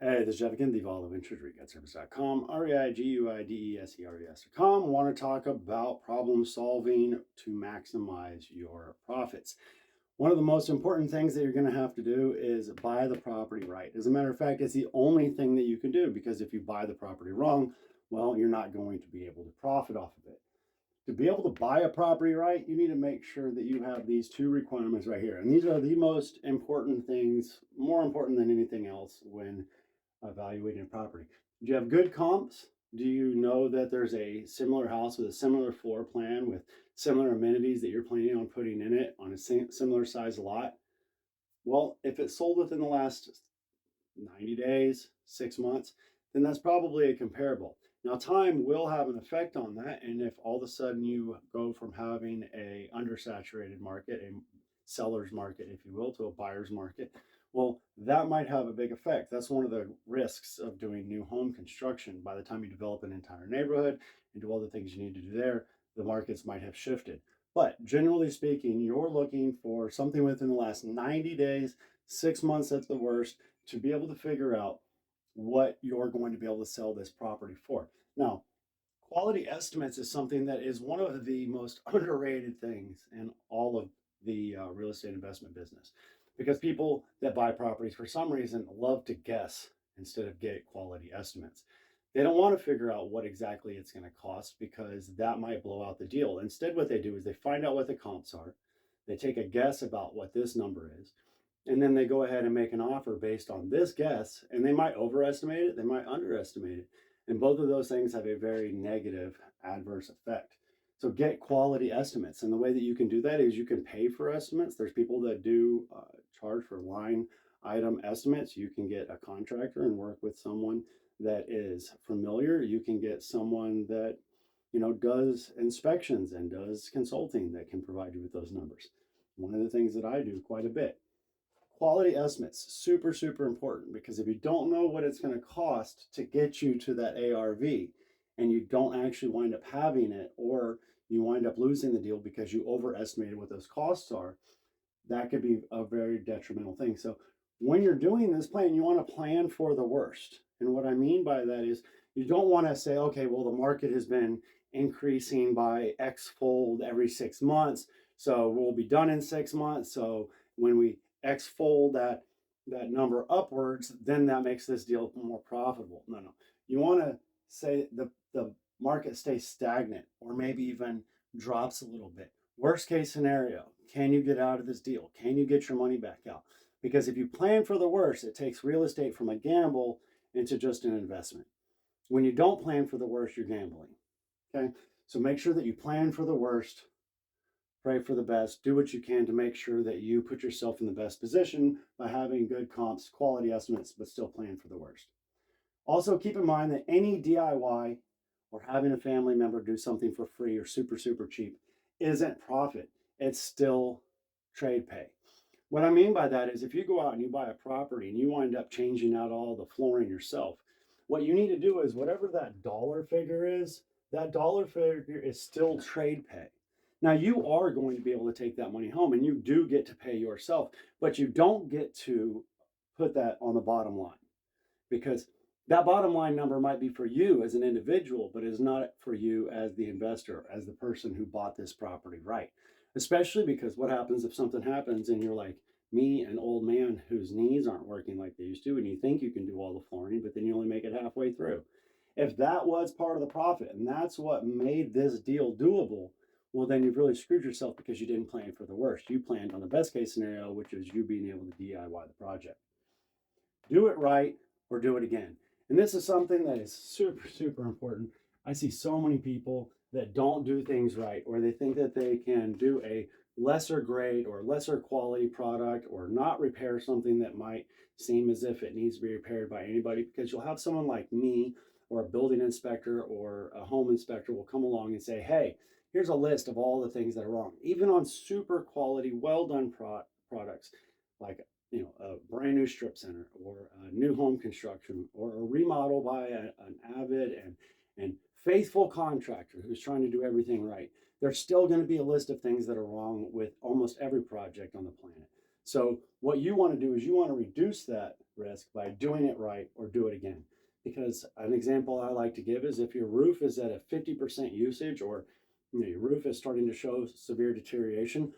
Hey, this is Jeff again, the Evolve of Interest ReigutService.com, REIGUIDESERVICE.com. Want to talk about problem solving to maximize your profits. One of the most important things that you're going to have to do is buy the property right. As a matter of fact, it's the only thing that you can do, because if you buy the property wrong, well, you're not going to be able to profit off of it. To be able to buy a property right, you need to make sure that you have these two requirements right here. And these are the most important things, more important than anything else when evaluating a property. Do you have good comps? Do you know that there's a similar house with a similar floor plan with similar amenities that you're planning on putting in it on a similar size lot? Well, if it sold within the last 90 days, 6 months, then that's probably a comparable. Now, time will have an effect on that. And if all of a sudden you go from having a undersaturated market, a seller's market, if you will, to a buyer's market, well, that might have a big effect. That's one of the risks of doing new home construction. By the time you develop an entire neighborhood and do all the things you need to do there, the markets might have shifted. But generally speaking, you're looking for something within the last 90 days, 6 months at the worst, to be able to figure out what you're going to be able to sell this property for. Now, quality estimates is something that is one of the most underrated things in all of the real estate investment business, because people that buy properties for some reason love to guess instead of get quality estimates. They don't want to figure out what exactly it's going to cost, because that might blow out the deal. Instead, what they do is they find out what the comps are, they take a guess about what this number is, and then they go ahead and make an offer based on this guess, and they might overestimate it, they might underestimate it. And both of those things have a very negative adverse effect. So get quality estimates. And the way that you can do that is you can pay for estimates. There's people that do charge for line item estimates. You can get a contractor and work with someone that is familiar. You can get someone that does inspections and does consulting that can provide you with those numbers. One of the things that I do quite a bit, quality estimates, super, super important, because if you don't know what it's going to cost to get you to that ARV and you don't actually wind up having it, or you wind up losing the deal because you overestimated what those costs are, that could be a very detrimental thing. So when you're doing this plan, you want to plan for the worst. And what I mean by that is you don't want to say, okay, well, the market has been increasing by X fold every 6 months, so we'll be done in 6 months. So when we X fold that number upwards, then that makes this deal more profitable. No. You want to say the market stays stagnant or maybe even drops a little bit. Worst case scenario, can you get out of this deal? Can you get your money back out? Because if you plan for the worst, it takes real estate from a gamble into just an investment. When you don't plan for the worst, you're gambling. Okay? So make sure that you plan for the worst, pray for the best, do what you can to make sure that you put yourself in the best position by having good comps, quality estimates, but still plan for the worst. Also, keep in mind that any DIY or having a family member do something for free or super, super cheap isn't profit. It's still trade pay. What I mean by that is if you go out and you buy a property and you wind up changing out all the flooring yourself, what you need to do is whatever that dollar figure is, that dollar figure is still trade pay. Now, you are going to be able to take that money home and you do get to pay yourself, but you don't get to put that on the bottom line, because that bottom line number might be for you as an individual, but is not for you as the investor, as the person who bought this property, right? Especially because what happens if something happens and you're like me, an old man whose knees aren't working like they used to, and you think you can do all the flooring, but then you only make it halfway through. If that was part of the profit and that's what made this deal doable, well, then you've really screwed yourself, because you didn't plan for the worst. You planned on the best case scenario, which is you being able to DIY the project. Do it right or do it again. And this is something that is super, super important. I see so many people that don't do things right, or they think that they can do a lesser grade or lesser quality product or not repair something that might seem as if it needs to be repaired by anybody, because you'll have someone like me or a building inspector or a home inspector will come along and say, hey, here's a list of all the things that are wrong. Even on super quality, well done products, like a brand new strip center or a new home construction or a remodel by an avid and faithful contractor who's trying to do everything right, there's still going to be a list of things that are wrong with almost every project on the planet. So what you want to do is you want to reduce that risk by doing it right or do it again. Because an example I like to give is if your roof is at a 50% usage, or your roof is starting to show severe deterioration,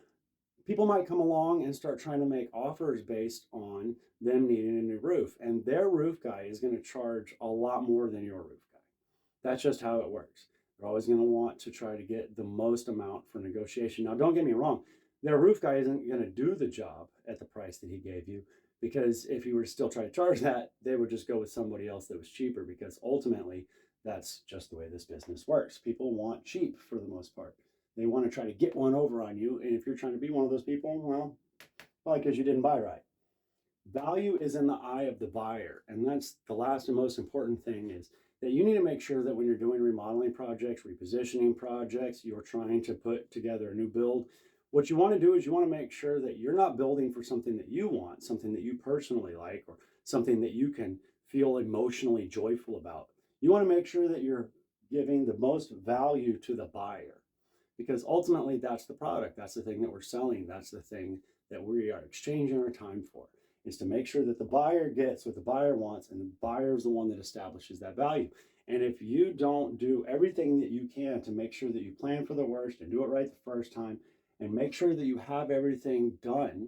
people might come along and start trying to make offers based on them needing a new roof. And their roof guy is going to charge a lot more than your roof guy. That's just how it works. They're always going to want to try to get the most amount for negotiation. Now, don't get me wrong, their roof guy isn't going to do the job at the price that he gave you, because if he were to still try to charge that, they would just go with somebody else that was cheaper, because ultimately that's just the way this business works. People want cheap for the most part. They want to try to get one over on you. And if you're trying to be one of those people, well, probably because you didn't buy right. Value is in the eye of the buyer. And that's the last and most important thing, is that you need to make sure that when you're doing remodeling projects, repositioning projects, you're trying to put together a new build, what you want to do is you want to make sure that you're not building for something that you want, something that you personally like, or something that you can feel emotionally joyful about. You want to make sure that you're giving the most value to the buyer, because ultimately that's the product, that's the thing that we're selling, that's the thing that we are exchanging our time for, is to make sure that the buyer gets what the buyer wants, and the buyer is the one that establishes that value. And if you don't do everything that you can to make sure that you plan for the worst and do it right the first time, and make sure that you have everything done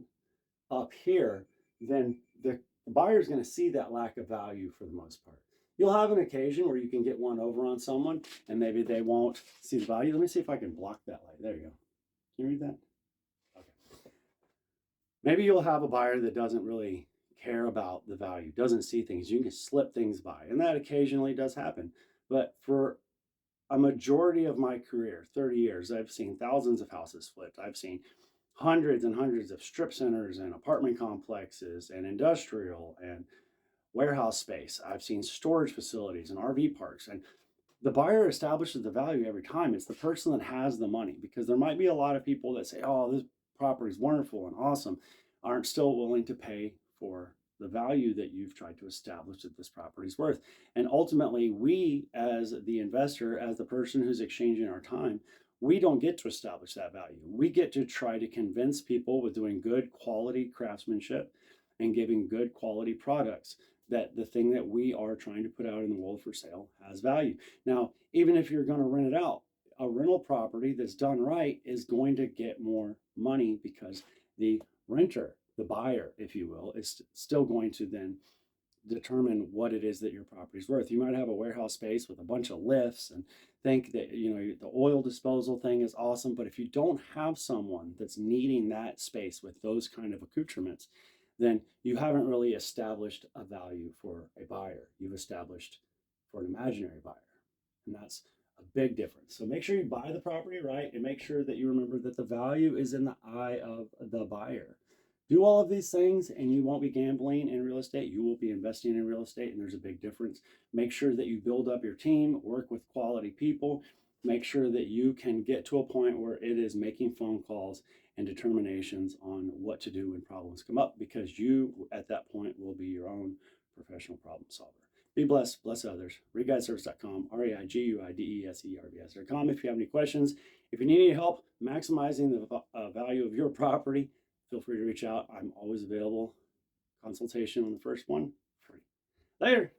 up here, then the buyer is going to see that lack of value for the most part. You'll have an occasion where you can get one over on someone and maybe they won't see the value. Let me see if I can block that light. There you go. Can you read that? Okay. Maybe you'll have a buyer that doesn't really care about the value, doesn't see things. You can slip things by, and that occasionally does happen. But for a majority of my career, 30 years, I've seen thousands of houses flipped. I've seen hundreds and hundreds of strip centers and apartment complexes and industrial and warehouse space. I've seen storage facilities and RV parks. And the buyer establishes the value every time. It's the person that has the money, because there might be a lot of people that say, oh, this property is wonderful and awesome, aren't still willing to pay for the value that you've tried to establish that this property is worth. And ultimately, we as the investor, as the person who's exchanging our time, we don't get to establish that value. We get to try to convince people with doing good quality craftsmanship and giving good quality products that the thing that we are trying to put out in the world for sale has value. Now, even if you're going to rent it out, a rental property that's done right is going to get more money, because the renter, the buyer, if you will, is still going to then determine what it is that your property is worth. You might have a warehouse space with a bunch of lifts and think that the oil disposal thing is awesome, but if you don't have someone that's needing that space with those kind of accoutrements, then you haven't really established a value for a buyer. You've established for an imaginary buyer. And that's a big difference. So make sure you buy the property right, and make sure that you remember that the value is in the eye of the buyer. Do all of these things and you won't be gambling in real estate. You will be investing in real estate, and there's a big difference. Make sure that you build up your team, work with quality people, make sure that you can get to a point where it is making phone calls and determinations on what to do when problems come up, because you at that point will be your own professional problem solver. Be blessed, bless others. ReigUideService.com, ReigUideService.com. If you have any questions, if you need any help maximizing the value of your property, feel free to reach out. I'm always available. Consultation on the first one, free. Later.